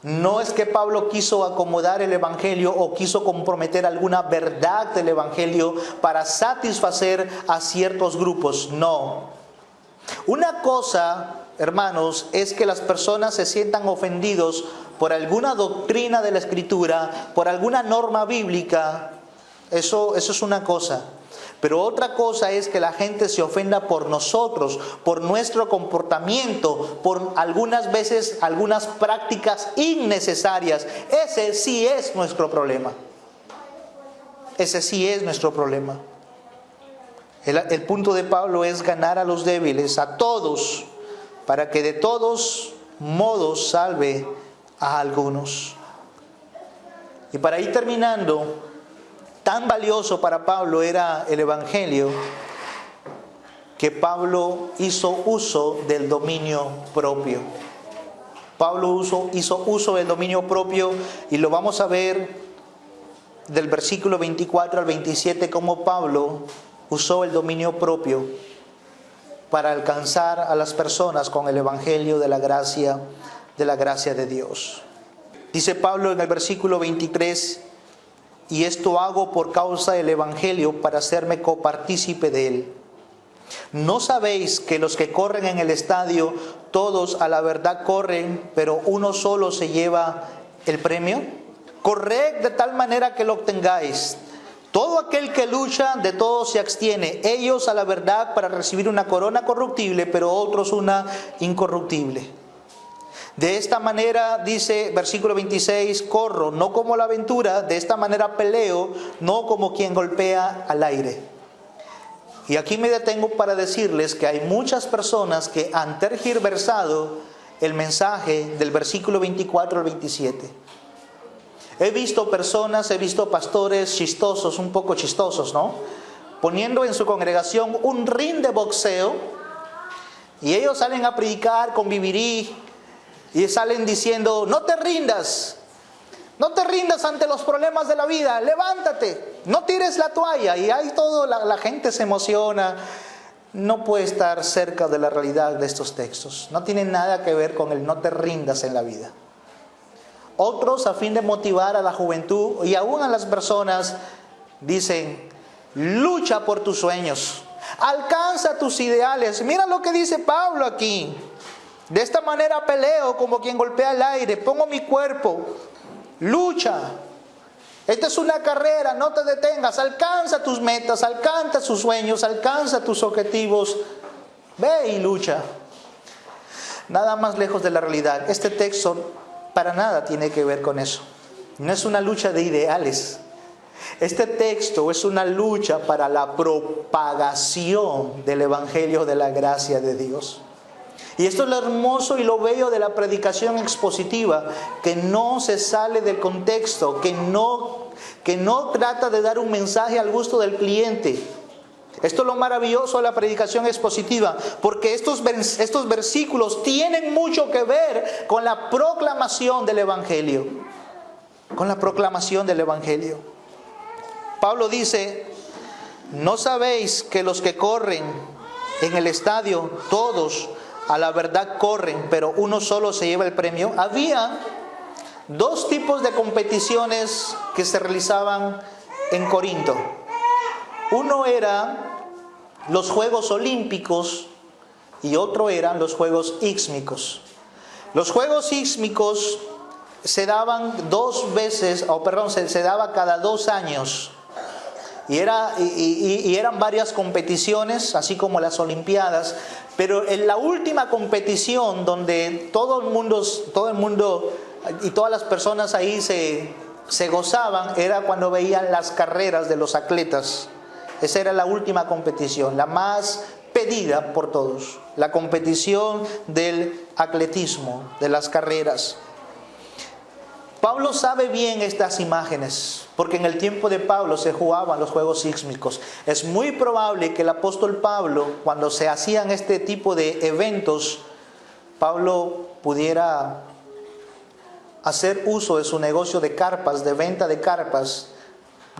no es que Pablo quiso acomodar el Evangelio o quiso comprometer alguna verdad del Evangelio para satisfacer a ciertos grupos. No. Una cosa, hermanos, es que las personas se sientan ofendidos por alguna doctrina de la Escritura, por alguna norma bíblica. Eso es una cosa. Pero otra cosa es que la gente se ofenda por nosotros, por nuestro comportamiento, por algunas veces algunas prácticas innecesarias. Ese sí es nuestro problema. Ese sí es nuestro problema. El punto de Pablo es ganar a los débiles, a todos, para que de todos modos salve a algunos. Y para ir terminando, tan valioso para Pablo era el Evangelio que Pablo hizo uso del dominio propio. Pablo hizo uso del dominio propio y lo vamos a ver del versículo 24 al 27 cómo Pablo usó el dominio propio para alcanzar a las personas con el Evangelio de la gracia de Dios. Dice Pablo en el versículo 23: y esto hago por causa del Evangelio, para hacerme copartícipe de él. ¿No sabéis que los que corren en el estadio, todos a la verdad corren, pero uno solo se lleva el premio? Corred de tal manera que lo obtengáis. Todo aquel que lucha, de todo se abstiene. Ellos a la verdad para recibir una corona corruptible, pero otros una incorruptible. De esta manera, dice versículo 26, corro, no como la aventura, de esta manera peleo, no como quien golpea al aire. Y aquí me detengo para decirles que hay muchas personas que han tergiversado el mensaje del versículo 24 al 27. He visto pastores chistosos, un poco chistosos, ¿no? Poniendo en su congregación un ring de boxeo, y ellos salen a predicar con vivirí, y salen diciendo: no te rindas ante los problemas de la vida, levántate, no tires la toalla. Y ahí la gente se emociona. No puede estar cerca de la realidad de estos textos. No tienen nada que ver con el no te rindas en la vida. Otros, a fin de motivar a la juventud y aún a las personas, dicen: lucha por tus sueños, alcanza tus ideales. Mira lo que dice Pablo aquí: de esta manera peleo como quien golpea el aire, pongo mi cuerpo, lucha. Esta es una carrera, no te detengas, alcanza tus metas, alcanza tus sueños, alcanza tus objetivos, ve y lucha. Nada más lejos de la realidad. Este texto para nada tiene que ver con eso. No es una lucha de ideales. Este texto es una lucha para la propagación del Evangelio de la gracia de Dios. Y esto es lo hermoso y lo bello de la predicación expositiva, que no se sale del contexto, que no trata de dar un mensaje al gusto del cliente. Esto es lo maravilloso de la predicación expositiva, porque estos versículos tienen mucho que ver con la proclamación del Evangelio. Con la proclamación del Evangelio. Pablo dice: ¿no sabéis que los que corren en el estadio, todos a la verdad corren, pero uno solo se lleva el premio? Había dos tipos de competiciones que se realizaban en Corinto. Uno era los Juegos Olímpicos y otro eran los Juegos Ísmicos. Los Juegos Ísmicos se daban se daba cada 2 años. Y eran varias competiciones, así como las Olimpiadas. Pero en la última competición, donde todo el mundo y todas las personas ahí se gozaban, era cuando veían las carreras de los atletas. Esa era la última competición, la más pedida por todos. La competición del atletismo, de las carreras. Pablo sabe bien estas imágenes, porque en el tiempo de Pablo se jugaban los Juegos Ísmicos. Es muy probable que el apóstol Pablo, cuando se hacían este tipo de eventos, Pablo pudiera hacer uso de su negocio de carpas, de venta de carpas,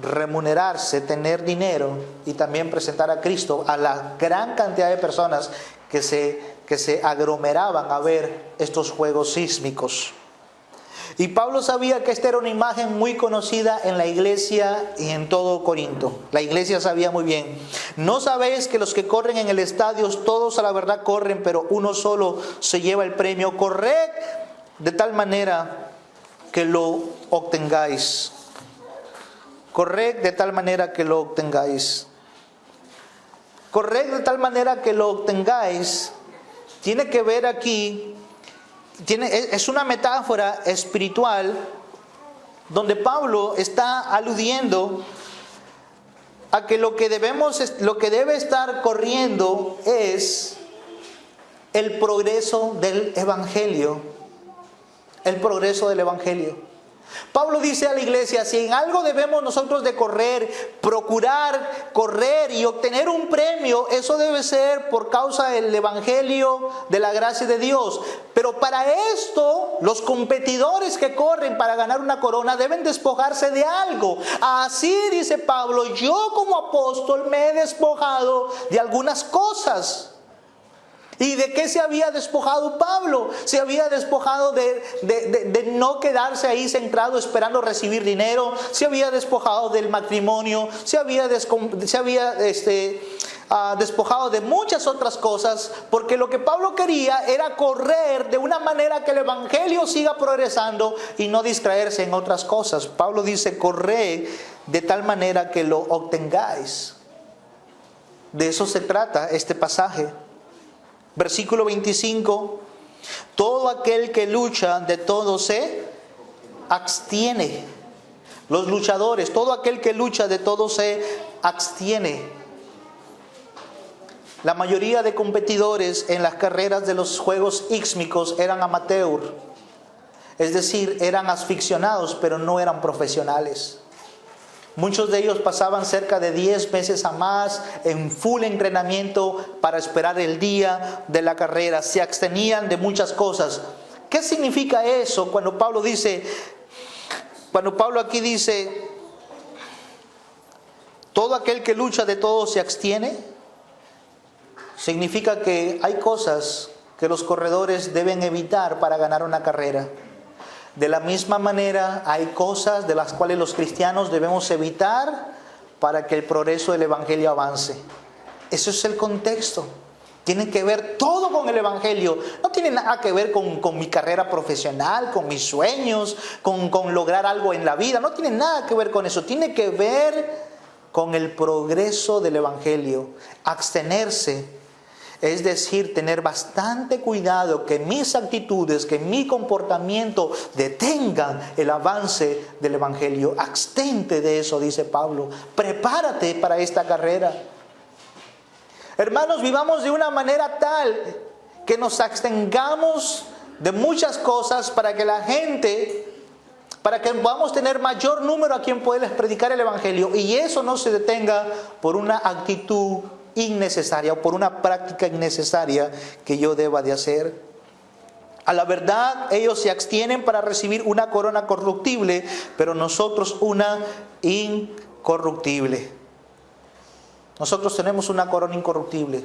remunerarse, tener dinero y también presentar a Cristo a la gran cantidad de personas que se aglomeraban a ver estos juegos sísmicos. Y Pablo sabía que esta era una imagen muy conocida en la iglesia y en todo Corinto. La iglesia sabía muy bien. ¿No sabéis que los que corren en el estadio, todos a la verdad corren, pero uno solo se lleva el premio? Corred de tal manera que lo obtengáis. Corred de tal manera que lo obtengáis. Corred de tal manera que lo obtengáis. Tiene que ver aquí, es una metáfora espiritual donde Pablo está aludiendo a que lo que debe estar corriendo es el progreso del Evangelio. El progreso del Evangelio. Pablo dice a la iglesia, si en algo debemos nosotros de correr, procurar correr y obtener un premio, eso debe ser por causa del Evangelio de la gracia de Dios. Pero para esto, los competidores que corren para ganar una corona deben despojarse de algo. Así dice Pablo, yo como apóstol me he despojado de algunas cosas. ¿Y de qué se había despojado Pablo? Se había despojado de no quedarse ahí centrado esperando recibir dinero. Se había despojado del matrimonio. Se había despojado de muchas otras cosas. Porque lo que Pablo quería era correr de una manera que el Evangelio siga progresando y no distraerse en otras cosas. Pablo dice, corred de tal manera que lo obtengáis. De eso se trata este pasaje. Versículo 25, todo aquel que lucha de todo se abstiene. Los luchadores, todo aquel que lucha de todo se abstiene. La mayoría de competidores en las carreras de los juegos ísmicos eran amateur. Es decir, eran aficionados, pero no eran profesionales. Muchos de ellos pasaban cerca de 10 meses a más en full entrenamiento para esperar el día de la carrera. Se abstenían de muchas cosas. ¿Qué significa eso cuando Pablo aquí dice, todo aquel que lucha de todo se abstiene? Significa que hay cosas que los corredores deben evitar para ganar una carrera. De la misma manera, hay cosas de las cuales los cristianos debemos evitar para que el progreso del Evangelio avance. Eso es el contexto. Tiene que ver todo con el Evangelio. No tiene nada que ver con mi carrera profesional, con mis sueños, con lograr algo en la vida. No tiene nada que ver con eso. Tiene que ver con el progreso del Evangelio. Abstenerse. Es decir, tener bastante cuidado que mis actitudes, que mi comportamiento detengan el avance del Evangelio. Abstente de eso, dice Pablo. Prepárate para esta carrera. Hermanos, vivamos de una manera tal que nos abstengamos de muchas cosas para que la gente, para que podamos tener mayor número a quien poderles predicar el Evangelio. Y eso no se detenga por una actitud innecesaria o por una práctica innecesaria que yo deba de hacer. A la verdad, ellos se abstienen para recibir una corona corruptible, pero nosotros una incorruptible. Nosotros tenemos una corona incorruptible.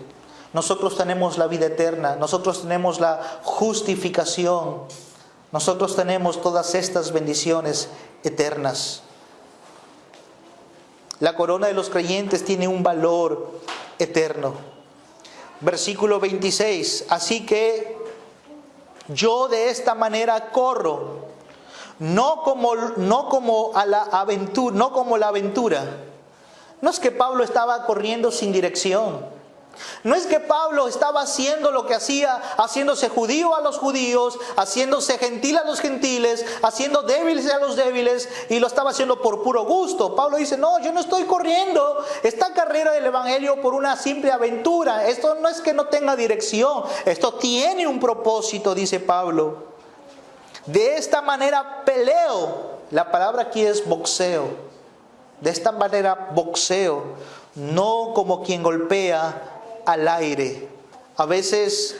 Nosotros tenemos la vida eterna. Nosotros tenemos la justificación. Nosotros tenemos todas estas bendiciones eternas. La corona de los creyentes tiene un valor eterno. Versículo 26. Así que yo de esta manera corro, no como la aventura. No es que Pablo estaba corriendo sin dirección. No es que Pablo estaba haciendo lo que hacía, haciéndose judío a los judíos, haciéndose gentil a los gentiles, haciendo débiles a los débiles, y lo estaba haciendo por puro gusto. Pablo dice, no, yo no estoy corriendo esta carrera del Evangelio por una simple aventura. Esto no es que no tenga dirección, esto tiene un propósito, dice Pablo. De esta manera peleo. La palabra aquí es boxeo. De esta manera boxeo, no como quien golpea al aire. A veces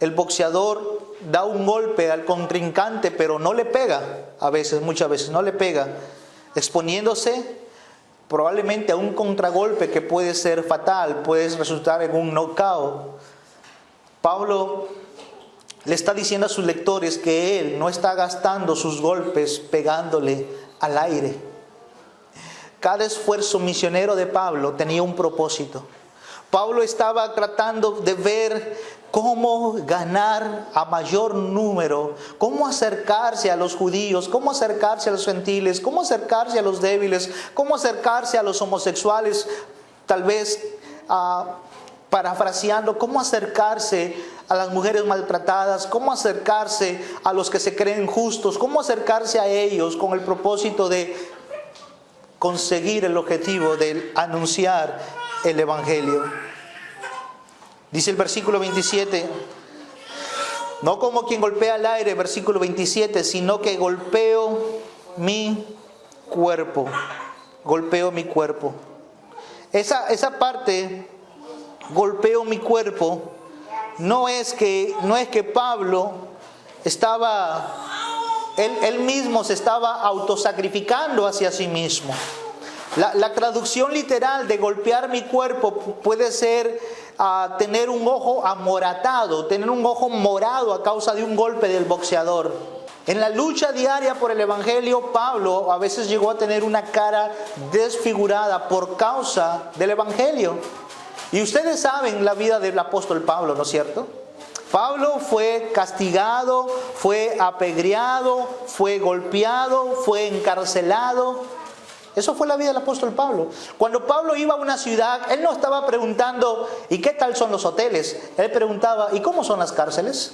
El boxeador da un golpe al contrincante, pero no le pega, muchas veces no le pega, exponiéndose probablemente a un contragolpe que puede ser fatal, puede resultar en un knockout. Pablo le está diciendo a sus lectores que él no está gastando sus golpes pegándole al aire. Cada esfuerzo misionero de Pablo tenía un propósito. Pablo estaba tratando de ver cómo ganar a mayor número, cómo acercarse a los judíos, cómo acercarse a los gentiles, cómo acercarse a los débiles, cómo acercarse a los homosexuales, tal vez parafraseando, cómo acercarse a las mujeres maltratadas, cómo acercarse a los que se creen justos, cómo acercarse a ellos con el propósito de conseguir el objetivo de anunciar el Evangelio. Dice el versículo 27, no como quien golpea al aire, versículo 27, sino que golpeo mi cuerpo. Golpeo mi cuerpo. Esa parte, golpeo mi cuerpo, no es que Pablo él mismo se estaba autosacrificando hacia sí mismo. La traducción literal de golpear mi cuerpo puede ser tener un ojo amoratado, tener un ojo morado a causa de un golpe del boxeador. En la lucha diaria por el Evangelio, Pablo a veces llegó a tener una cara desfigurada por causa del Evangelio. Y ustedes saben la vida del apóstol Pablo, ¿no es cierto? Pablo fue castigado, fue apedreado, fue golpeado, fue encarcelado. Eso fue la vida del apóstol Pablo. Cuando Pablo iba a una ciudad, él no estaba preguntando, ¿y qué tal son los hoteles? Él preguntaba, ¿y cómo son las cárceles?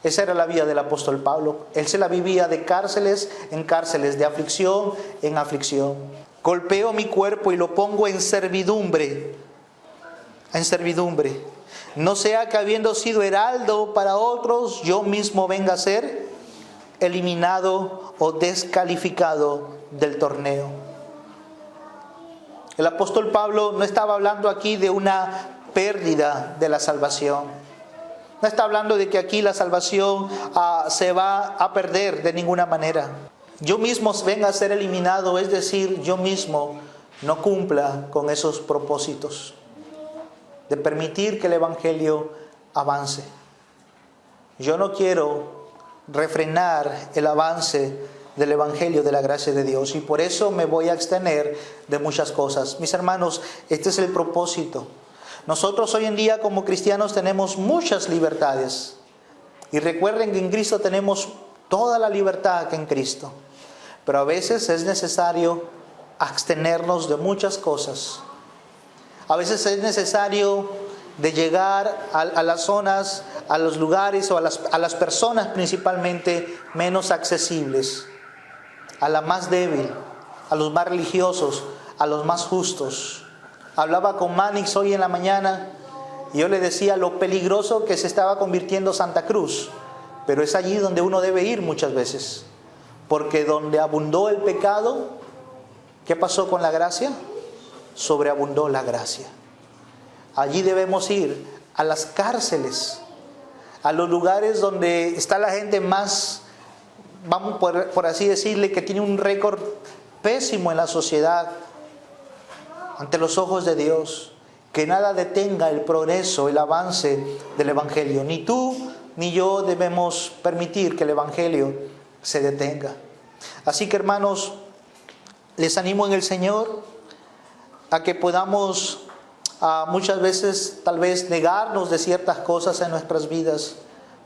Esa era la vida del apóstol Pablo. Él se la vivía de cárceles en cárceles, de aflicción en aflicción. Golpeo mi cuerpo y lo pongo en servidumbre. En servidumbre. No sea que habiendo sido heraldo para otros, yo mismo venga a ser eliminado o descalificado del torneo. El apóstol Pablo no estaba hablando aquí de una pérdida de la salvación. No está hablando de que aquí la salvación se va a perder de ninguna manera. Yo mismo venga a ser eliminado, es decir, yo mismo no cumpla con esos propósitos de permitir que el Evangelio avance. Yo no quiero refrenar el avance del Evangelio de la gracia de Dios y por eso me voy a abstener de muchas cosas. Mis hermanos, este es el propósito. Nosotros hoy en día como cristianos tenemos muchas libertades y recuerden que en Cristo tenemos toda la libertad que en Cristo, pero a veces es necesario abstenernos de muchas cosas. A veces es necesario de llegar a las zonas, a los lugares o a las personas principalmente menos accesibles, a la más débil, a los más religiosos, a los más justos. Hablaba con Manix hoy en la mañana y yo le decía lo peligroso que se estaba convirtiendo Santa Cruz, pero es allí donde uno debe ir muchas veces, porque donde abundó el pecado, ¿qué pasó con la gracia? Sobreabundó la gracia. Allí debemos ir, a las cárceles, a los lugares donde está la gente más, vamos por así decirle, que tiene un récord pésimo en la sociedad, ante los ojos de Dios. Que nada detenga el progreso, el avance del Evangelio. Ni tú ni yo debemos permitir que el Evangelio se detenga. Así que, hermanos, les animo en el Señor a que podamos muchas veces tal vez negarnos de ciertas cosas en nuestras vidas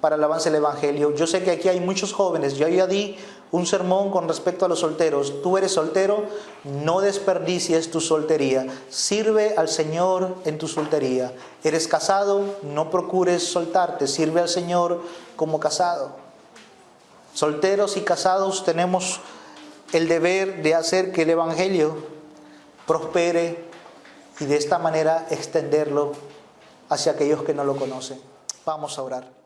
para el avance del Evangelio. Yo sé que aquí hay muchos jóvenes. Yo ya di un sermón con respecto a los solteros. Tú eres soltero, no desperdicies tu soltería. Sirve al Señor en tu soltería. Eres casado, no procures soltarte. Sirve al Señor como casado. Solteros y casados tenemos el deber de hacer que el Evangelio prospere y de esta manera extenderlo hacia aquellos que no lo conocen. Vamos a orar.